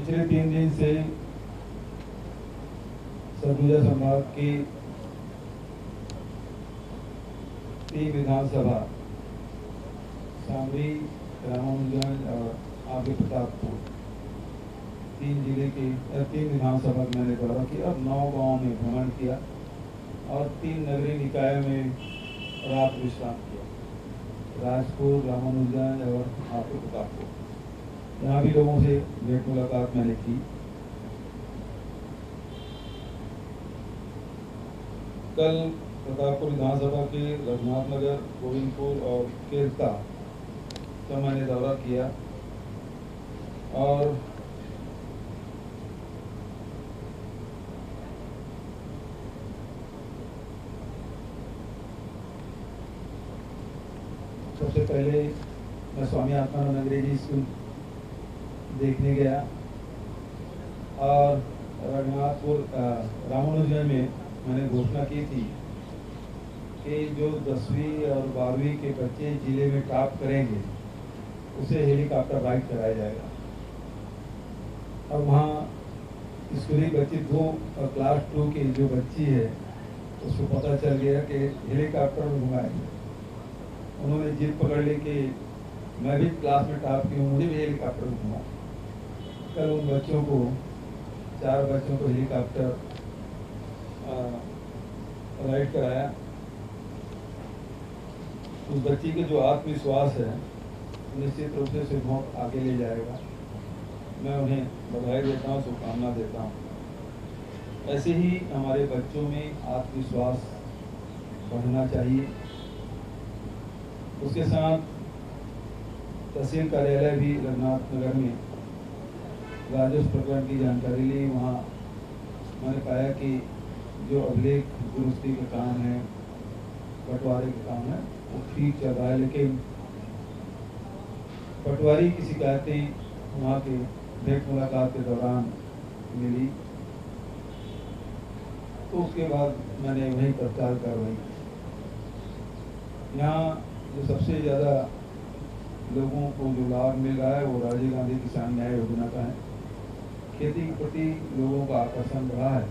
पिछले 3 दिन से सरगुजा संभाग की 3 विधानसभा शामली, रामानुजगंज और आगे प्रतापपुर 3 विधानसभा में मैंने दौरा किया और 9 गाँव में भ्रमण किया और 3 नगरीय निकाय में रात विश्राम किया, राजपुर, रामानुजगंज और आगे प्रतापपुर। यहाँ भी लोगों से भेंट मुलाकात मैंने की। कल प्रतापपुर विधानसभा के रघुनाथ नगर, गोविंदपुर और केरता का मैंने दौरा किया और सबसे पहले मैं स्वामी आत्मानंद अंग्रेजी स्कूल देखने गया और रघुनाथपुर रामानुजगंज में मैंने घोषणा की थी कि जो 10वीं और 12वीं के बच्चे जिले में टॉप करेंगे उसे हेलीकॉप्टर राइड कराया जाएगा। और वहाँ स्कूली बच्ची 2 और क्लास 2 की जो बच्ची है उसको पता चल गया कि हेलीकॉप्टर में घुमाएंगे। उन्होंने जिद पकड़ ली कि मैं भी क्लास में टॉप की हूँ, मुझे भी हेलीकॉप्टर में घुमा। कल उन बच्चों को 4 बच्चों को हेलीकॉप्टर राइड कराया। उस बच्ची के जो आत्मविश्वास है निश्चित रूप से बहुत आगे ले जाएगा। मैं उन्हें बधाई देता हूँ, शुभकामना देता हूँ। ऐसे ही हमारे बच्चों में आत्मविश्वास बढ़ना चाहिए। उसके साथ तहसील कार्यालय भी रघुनाथ नगर में राजस्व प्रकरण की जानकारी ली। वहाँ मैंने पाया कि जो अभिलेख दुरुस्ती के काम है, पटवारी के काम है, वो ठीक चल रहा है, लेकिन पटवारी की शिकायतें वहाँ के भेंट मुलाकात के दौरान मिली, तो उसके बाद मैंने वही तत्काल कार्रवाई की। यहाँ जो सबसे ज़्यादा लोगों को जो लाभ मिल रहा है वो राजीव गांधी किसान न्याय योजना का है। खेती के प्रति लोगों का आकर्षण बढ़ा है,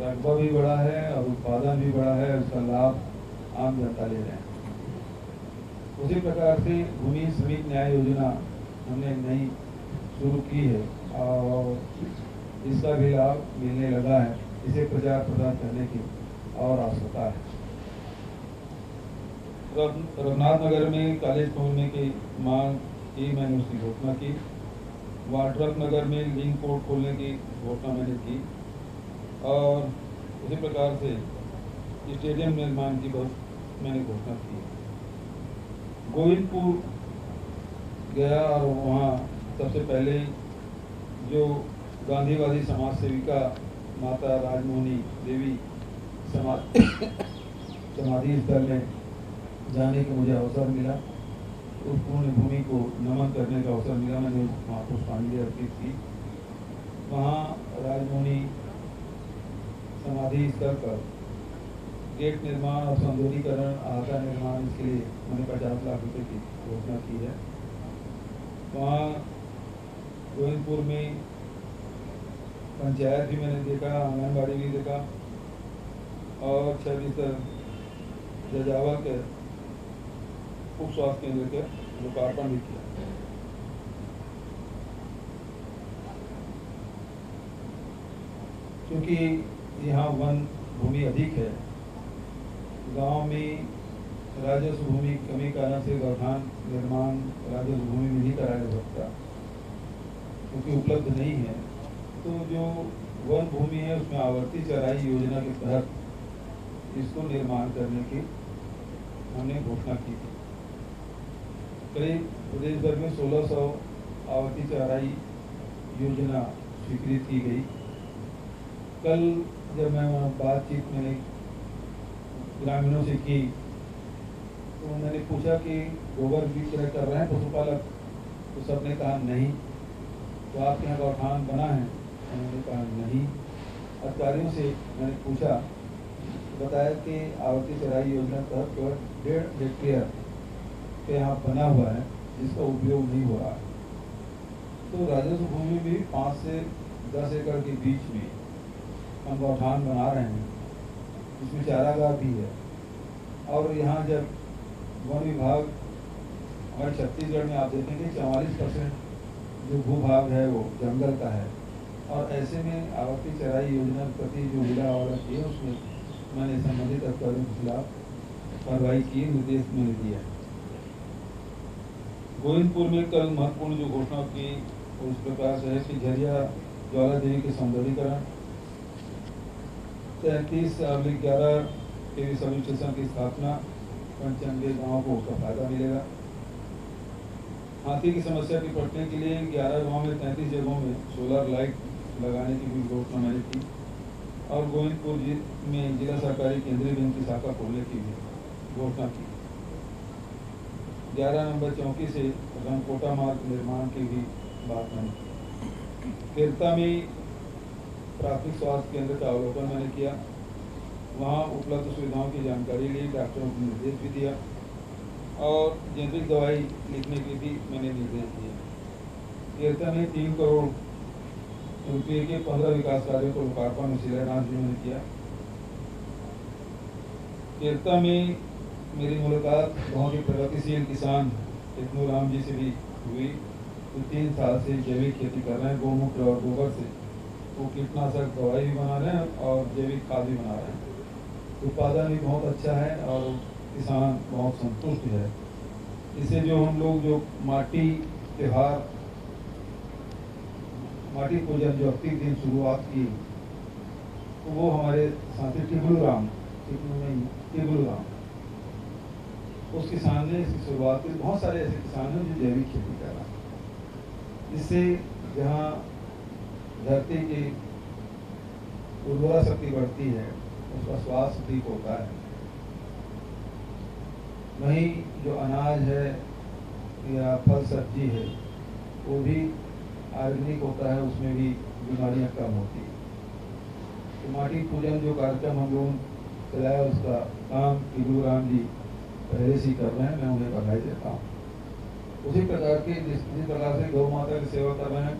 रकबा भी बढ़ा है और उत्पादन भी बढ़ा है, उसका लाभ आम जनता ले रहे हैं। उसी प्रकार से भूमि श्रमिक न्याय योजना हमने नई शुरू की है और इसका भी लाभ मिलने लगा है। इसे प्रचार प्रसार करने की और आवश्यकता है। रघुनाथ नगर में कॉलेज खोलने की मांग की, मैंने उसकी घोषणा की। वाड्रक नगर में लिंक कोर्ट खोलने की घोषणा मैंने की और उसी प्रकार से स्टेडियम निर्माण की मैंने घोषणा की। गोविंदपुर गया और वहाँ सबसे पहले जो गांधीवादी समाज सेविका माता राजमोहनी देवी समाधि स्थल में जाने का मुझे अवसर मिला। उस पुण्य भूमि को नमन करने का अवसर मिला। मैंने वहाँ पुष्पांजलि अर्पित की। वहाँ राजमोहनी समाधि स्थल पर गेट निर्माण और सौंदर्यीकरण, आहार निर्माण, इसके लिए मैंने 50 लाख रुपए की घोषणा की है। वहाँ गोविंदपुर में पंचायत भी मैंने देखा, आंगनबाड़ी भी देखा और 6 बिस्तर जजावल के उप स्वास्थ्य केंद्र के लोकार्पण भी किया। क्योंकि यहाँ वन भूमि अधिक है, गांव में राजस्व भूमि की कमी कारण से गौठान निर्माण राजस्व भूमि में नहीं कराया जा सकता, क्योंकि उपलब्ध नहीं है। तो जो वन भूमि है उसमें आवर्ती चराई योजना के तहत इसको निर्माण करने की हमने घोषणा की थी। करीब प्रदेश भर में 1600 आवर्ती चराई योजना स्वीकृत की गई। कल जब मैं वहाँ बातचीत मैंने ग्रामीणों से की तो मैंने पूछा कि गोबर विक्रय कर रहे हैं पशुपालक, तो सबने कहा नहीं। तो आपके यहाँ गौठान बना है? उन्होंने कहा नहीं। अधिकारियों से मैंने पूछा, बताया कि आवर्ती चराई योजना तहत केवल 1.5 हेक्टेयर के यहाँ बना हुआ है जिसका उपयोग नहीं हो रहा है। तो राजस्व भूमि भी 5 से 10 एकड़ के बीच में हम गौठान बना रहे हैं, इसमें चारागाह भी है। और यहाँ जब वन विभाग हमारे छत्तीसगढ़ में आप देखेंगे 44% जो भूभाग है वो जंगल का है, और ऐसे में आवर्ती चराई योजना के प्रति जो जिला ऑर्डर किए उसमें मैंने संबंधित अधिकारियों के खिलाफ कार्रवाई की, निर्देश मैंने दिया। गोविंदपुर में कल महत्वपूर्ण जो घोषणा की उस प्रकार से है कि झरिया ज्वाला देवी के सौंदर्यीकरण, 33/11 केवी सब स्टेशन की स्थापना, पंचानवे गाँव को उसका फायदा मिलेगा। हाथी की समस्या की निपटने के लिए 11 गाँव में 33 जगहों में सोलर लाइट लगाने की भी घोषणा मैंने की, और गोविंदपुर में जिला सहकारी केंद्रीय बैंक की शाखा खोलने की भी घोषणा की। 11 नंबर चौकी से रंगकोटा मार्ग निर्माण की भी बात मैंने की। केरता में प्राथमिक स्वास्थ्य केंद्र का अवलोकन मैंने किया, वहाँ उपलब्ध सुविधाओं की जानकारी ली, डॉक्टरों को निर्देश भी दिया, और जेनरिक दवाई लिखने के भी मैंने निर्देश दिए। केरता में 3 करोड़ रुपये के 15 विकास कार्यों को लोकार्पण और शिलान्यास भी मैंने किया। केरता में मेरी मुलाकात गाँव के प्रगतिशील किसान टेक्नोराम जी से भी हुई, तो 3 साल से जैविक खेती कर रहे हैं। गौमूत्र और गोबर से वो कीटनाशक दवाई भी बना रहे हैं और जैविक खाद भी बना रहे हैं। उत्पादन भी बहुत अच्छा है और किसान बहुत संतुष्ट है। इससे जो हम लोग जो माटी त्योहार, माटी पूजन जो 31 दिन शुरुआत की, तो वो हमारे साथी टिबलू राम उस किसान ने इसकी शुरुआत की। बहुत सारे ऐसे किसान हैं जो जैविक खेती कर रहे हैं, जिससे जहाँ धरती की उर्वरा शक्ति बढ़ती है, उसका स्वास्थ्य ठीक होता है। वहीं जो अनाज है या फल सब्जी है वो भी ऑर्गेनिक होता है, उसमें भी बीमारियां कम होती हैं। तो माटी पूजन जो कार्यक्रम हम लोग चलाया उसका काम टिबलू राम जी पहले से ही कर रहे हैं, मैं उन्हें बधाई देता हूँ। उसी प्रकार की जिस प्रकार से गौ माता की सेवा कर रहे हैं,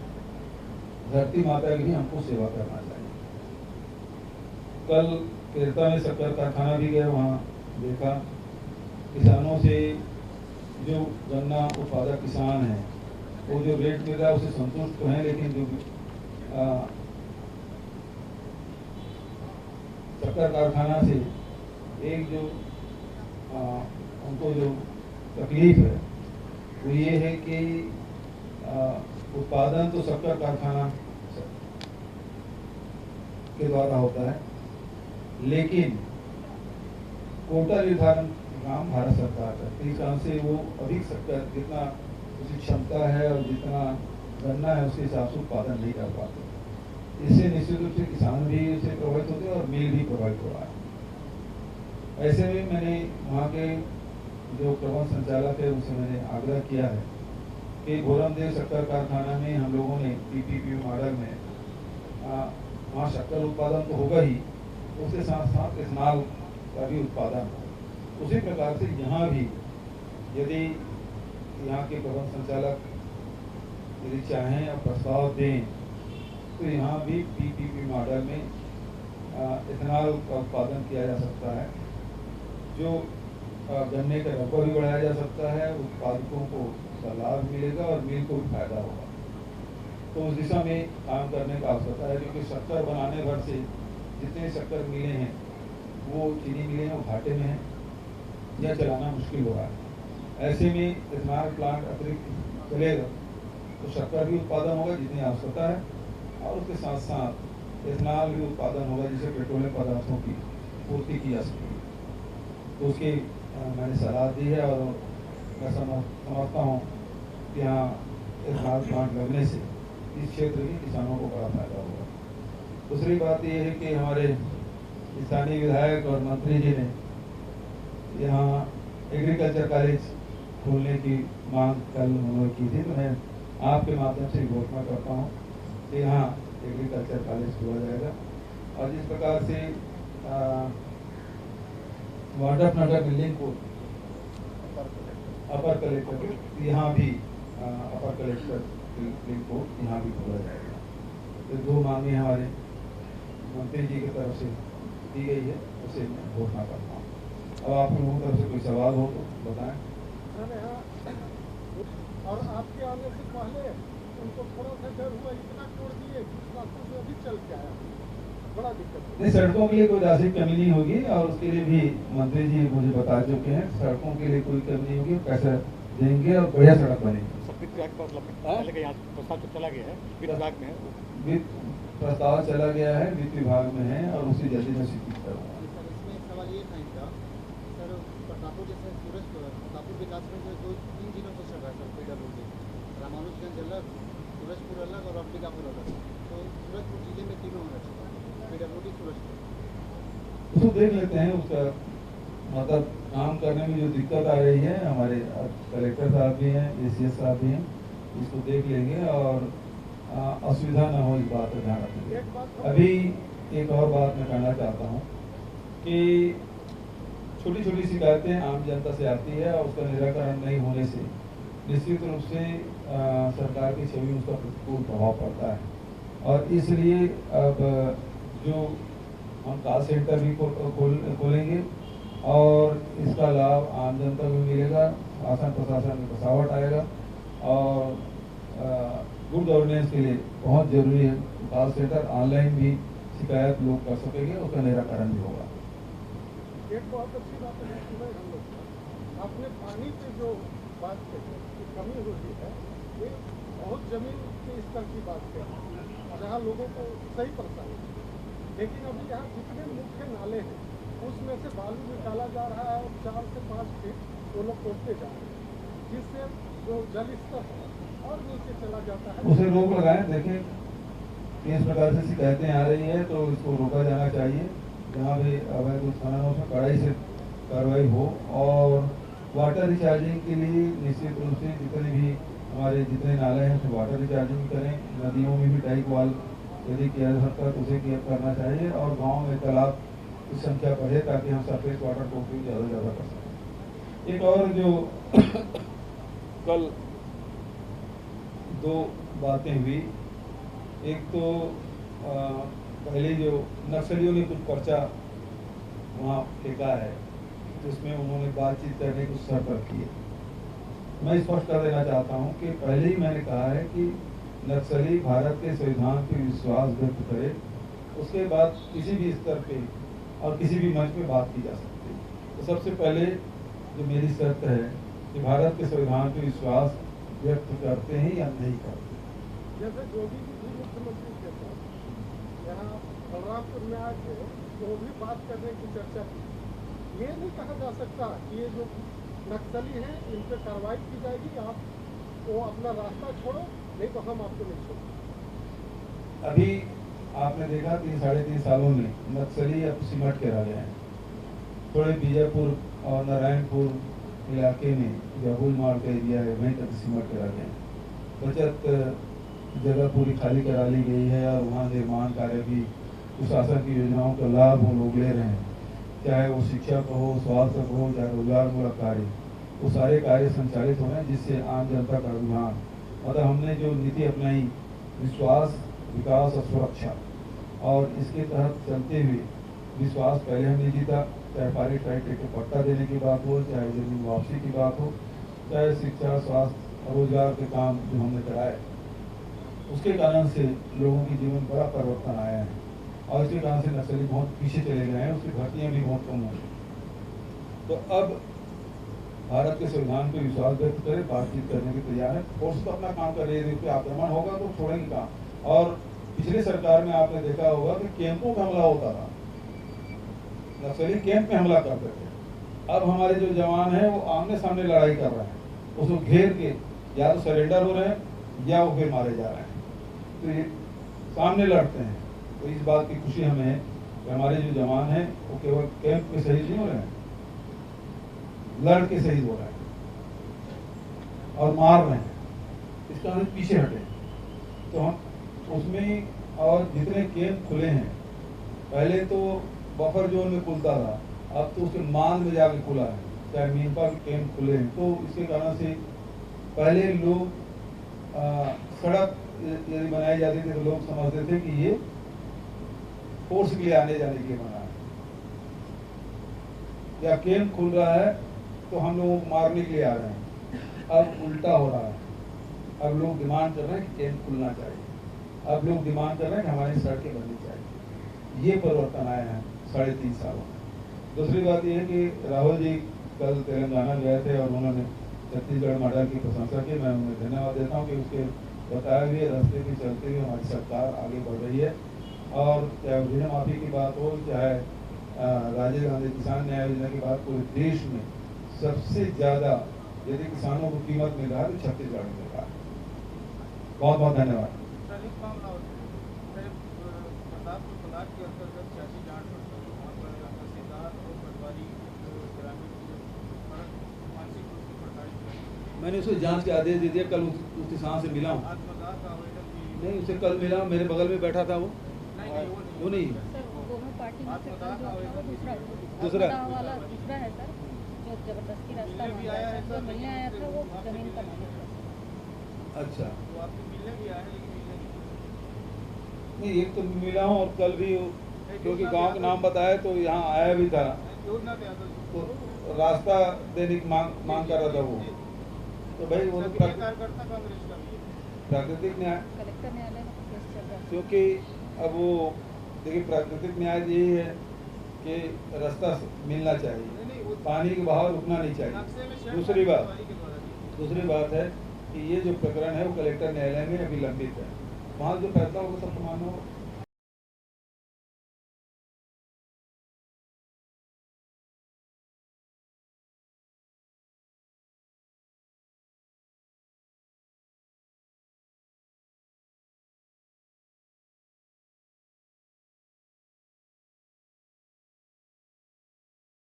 धरती माता की भी हमको सेवा करना चाहिए। कल केरता में शक्कर कारखाना भी गए, वहाँ देखा किसानों से, जो गन्ना उत्पादक किसान हैं वो जो रेट मिल रहा है उससे संतुष्ट तो हैं, लेकिन जो शक्कर कारखाना से एक जो उनको जो तकलीफ है वो ये है कि उत्पादन तो शक्कर कारखाना के द्वारा होता है, लेकिन कोटा निर्धारण काम भारत सरकार करती है। इस कारण से वो अधिक शक्कर जितना उसकी क्षमता है और जितना गन्ना है उसके हिसाब से उत्पादन नहीं कर पाते। इससे निश्चित रूप से किसान भी इससे प्रभावित होते हैं और मिल भी प्रभावित हो रहा है। ऐसे में मैंने वहाँ के जो प्रबंध संचालक है उनसे मैंने आग्रह किया है कि भोरमदेव शक्कर कारखाना में हम लोगों ने PPP मॉडल में वहाँ शक्कर उत्पादन तो होगा ही, उसके साथ साथ इथेनॉल का भी उत्पादन हो। उसी प्रकार से यहाँ भी यदि यहाँ के प्रबंध संचालक यदि चाहें और प्रस्ताव दें तो यहाँ भी PPP मॉडल में इथेनॉल का उत्पादन किया जा सकता है, जो गन्ने का रकबा भी बढ़ाया जा सकता है, उत्पादकों को उसका लाभ मिलेगा और मिल को भी फायदा होगा। तो उस दिशा में काम करने का आवश्यकता है, क्योंकि शक्कर बनाने भर से जितने शक्कर मिले हैं वो चीनी मिले हैं वो घाटे में हैं या चलाना मुश्किल हो रहा है। ऐसे में इथेनॉल प्लांट अतिरिक्त चलेगा तो शक्कर भी उत्पादन होगा जितनी आवश्यकता है, और उसके साथ साथ इथेनॉल भी उत्पादन होगा जिससे पेट्रोलियम पदार्थों की पूर्ति की जा सकेगी। तो उसकी मैंने सलाह दी है और मैं समझता हूँ कि यहाँ इथेनॉल प्लांट लगने से इस क्षेत्र के किसानों को बड़ा फायदा होगा। दूसरी बात यह है कि हमारे स्थानीय विधायक और मंत्री जी ने यहाँ एग्रीकल्चर कॉलेज खोलने की मांग कल उन्होंने की थी, तो मैं आपके माध्यम से घोषणा करता हूँ कि यहाँ एग्रीकल्चर कॉलेज खोला जाएगा। और जिस प्रकार से वार्डफ नगर बिल्डिंग को अपर कलेक्टर यहाँ भी अपर कलेक्टर क्लिनिक को यहाँ भी खोला जाएगा। तो 2 मांगे हमारे मंत्री जी की तरफ से दी गई है, उसे मैं घोषणा करता हूँ। अब आप लोगों की तरफ से कोई सवाल हो तो बताएं। और आपके आने से पहले उनको थोड़ा सा डर हुआ, इतना तोड़ दिए कुछ रास्तों से अभी चल के आया, बड़ा दिक्कत नहीं, सड़कों के लिए कोई राशि कमी नहीं होगी और उसके लिए भी मंत्री जी मुझे बता चुके हैं, सड़कों के लिए कोई कमी नहीं होगी, पैसा देंगे और बढ़िया सड़क बनेगी। प्रस्ताव चला गया है वित्त विभाग में, वित्त प्रस्ताव चला गया है, वित्त विभाग में है और उसी जल्दी में स्वीकृत करूँगा। इसमें एक सवाल ये था इनका, सर प्रतापपुर जैसे प्रतापपुर विकास में जो 2-3 जिलों से चल रहा है सर PWD, रामानुजगंज अलग, सूरजपुर अलग और अंबिकापुर अलग, तो सूरजपुर जिले में तीनों होना चाहिए, PWD सूरजपुर। उसको देख लेते हैं, उसका मतलब काम करने में जो दिक्कत आ रही है, हमारे कलेक्टर साहब भी हैं, ACS साहब भी हैं, इसको देख लेंगे और असुविधा न हो इस बात का ध्यान रखेंगे। अभी एक और बात मैं कहना चाहता हूँ कि छोटी छोटी शिकायतें आम जनता से आती है और उसका निराकरण नहीं होने से निश्चित रूप से सरकार की छवि में उसका प्रतिकूल प्रभाव पड़ता है और इसलिए अब जो हम कॉल सेंटर भी खोलेंगे और इसका लाभ आम जनता को मिलेगा, शासन प्रशासन में बसावट आएगा और गुड गवर्नेंस के लिए बहुत जरूरी है। कॉल सेंटर ऑनलाइन भी शिकायत लोग कर सकेंगे, उसका निराकरण भी होगा। एक बहुत अच्छी बात है सुना हम लोग, आपने पानी पे जो बात कही कि कमी होती है, ये बहुत जमीन के स्तर की बात कही जहाँ लोगों को सही परेशानी है, लेकिन अभी यहाँ जितने मुख्य नाले हैं उसमें से बालू निकाला जा रहा है और 4 से 5 फीट वो लोग तोड़ते जा रहे हैं, जिससे जो जल स्तर है और नीचे चला जाता है। उसे रोक लगाएं। देखें इस प्रकार से शिकायतें आ रही है तो इसको रोका जाना चाहिए, जहाँ भी अवैध उत्खनन हो उसमें कड़ाई से कार्रवाई हो और वाटर रिचार्जिंग के लिए निश्चित रूप से जितने भी हमारे जितने नाले हैं उसमें वाटर रिचार्जिंग करें। नदियों में भी डाइक वाल यदि किया जा सकता है तो उसे करना चाहिए और गाँव में तालाब की संख्या बढ़े ताकि हम सरफेस वाटर को उपयोग ज़्यादा से ज़्यादा कर सकें। एक और जो कल 2 बातें हुई, एक तो पहले जो नक्सलियों ने कुछ पर्चा वहाँ फेंका है जिसमें उन्होंने बातचीत करने की शर्त रखी है। मैं स्पष्ट कर देना चाहता हूँ कि पहले ही मैंने कहा है कि नक्सली भारत के संविधान पे विश्वास व्यक्त करे, उसके बाद किसी भी स्तर पे और किसी भी मंच पे बात की जा सकती है। तो सबसे पहले जो मेरी शर्त है कि भारत के संविधान पे विश्वास व्यक्त करते हैं या नहीं करते। जैसे योगी जी भी मुख्यमंत्री के साथ यहाँ बलरामपुर में आके वो भी बात करने की चर्चा की, ये नहीं कहा जा सकता कि ये जो नक्सली हैं इन पर कार्रवाई की जाएगी, आप वो अपना रास्ता छोड़ो, नहीं तो हम आपको नहीं छोड़ेंगे। अभी आपने देखा 3-3.5 सालों में नक्सली अब सिमट के रह गए हैं। थोड़े बीजापुर और नारायणपुर इलाके में जबुल मार का एरिया है वहीं तक सिमट के रह गए हैं। बचत जगह पूरी खाली करा ली गई है और वहाँ निर्माण कार्य भी सुशासन की योजनाओं का लाभ वो लोग ले रहे हैं, चाहे वो शिक्षा का हो, स्वास्थ्य का हो, चाहे रोजगार मूलक कार्य, वो सारे कार्य संचालित हो रहे हैं जिससे आम जनता का रुझान, मतलब हमने जो नीति अपनाई विश्वास, विकास और सुरक्षा, और इसके तहत चलते हुए विश्वास पहले हमने जीता, चाहे पारित ट्रैक्टर को पट्टा देने की बात हो, चाहे जमीन वापसी की बात हो, चाहे शिक्षा, स्वास्थ्य और रोजगार के काम जो हमने कराए, उसके कारण से लोगों के जीवन बड़ा परिवर्तन आया है और इसके कारण से नक्सली बहुत पीछे चले गए हैं, उसकी भर्तियाँ भी बहुत कम हो गई। तो अब भारत के संविधान पर विश्वास व्यक्त करे, बातचीत करने के तैयार है, फोर्स तो अपना काम कर रही है, देखिए आक्रमण होगा तो छोड़ेंगे काम। और पिछली सरकार में आपने देखा होगा कि कैंपों में हमला होता था, नक्सली कैंप में हमला करते थे। अब हमारे जो जवान हैं वो आमने सामने लड़ाई कर रहे हैं, उसको घेर के या तो सरेंडर हो रहे हैं या वो फिर मारे जा रहे हैं, तो ये सामने लड़ते हैं। तो इस बात की खुशी हमें है कि हमारे जो जवान हैं वो केवल कैंप में शहीद नहीं हो रहे हैं, लड़ के शहीद हो रहे हैं और मार रहे हैं, इसका हम पीछे हटे। तो हम उसमें और जितने कैंप खुले हैं, पहले तो बफर जोन में खुलता था, अब तो उसके मान में जाके खुला है, चाहे मीनपा के कैंप खुले हैं। तो इसके कारण से पहले लोग सड़क यदि बनाई जाती थी तो लोग समझते थे कि ये फोर्स के लिए आने जाने के लिए बना है, या कैंप खुल रहा है तो हम लोगों को मारने के लिए आ रहे हैं। अब उल्टा हो रहा है, अब लोग डिमांड कर रहे हैं कि कैंप खुलना चाहिए, अब लोग डिमांड कर रहे हैं कि हमारी सड़कें बननी चाहिए। ये परिवर्तन आए हैं 3.5 सालों में। दूसरी बात यह है कि राहुल जी कल तेलंगाना गए थे और उन्होंने छत्तीसगढ़ मॉडल की प्रशंसा की। मैं उन्हें धन्यवाद देता हूँ कि उसके बताए हुए रास्ते पे चलते हुए हमारी सरकार आगे बढ़ रही है। और चाहे ऋण माफी की बात हो, चाहे राजीव गांधी किसान न्याय योजना की बात, पूरे देश में सबसे ज़्यादा यदि किसानों को कीमत मिल रहा है तो छत्तीसगढ़ में मिल रहा है। बहुत बहुत धन्यवाद। सर एक मामला और प्रतापपुर ब्लॉक के अंतर्गत सियासी जांच पड़ता है, वहाँ पर तहसीलदार और पटवारी ग्रामीण मानसिक रूप से प्रताड़ित कर, मैंने उसे जांच के आदेश दे दिए। कल उस किसान से मिला हूँ, आत्मदाह का आवेदन भी नहीं उसे कल मिला, मेरे बगल में बैठा था वो वो नहीं सर वो दोनों पार्टी में से आत्मदाह का आवेदन भी दूसरा आत्मदाह वाला दूसरा है सर, जो जबरदस्ती रास्ता मिलने भी मांगा आया है है सर, सर, जो मिलने आया था वो आपसे जमीन का मिलने मालिक है। अच्छा वो आपसे मिलने भी आए हैं, लेकिन मिलने नहीं, एक तो मिला हूँ और कल भी क्योंकि गांव का नाम बताया तो यहाँ आया भी था, योजना के अंदर तो रास्ता देने की मांग कर रहा था वो। तो भाई वो तो सक्रिय कार्यकर्ता कांग्रेस का भी है। प्राकृतिक न्याय, कलेक्टर न्यायालय में केस चल रहा है। क्योंकि अब वो देखिए प्राकृतिक न्याय यही है कि रास्ता मिलना चाहिए, पानी के बहाव रुकना नहीं चाहिए। नक्शे में शहर दूसरी बात पटवारी के द्वारा दी। दूसरी बात है कि ये जो प्रकरण है वो कलेक्टर न्यायालय में अभी लंबित है, वहाँ जो फैसला होगा सबको मानो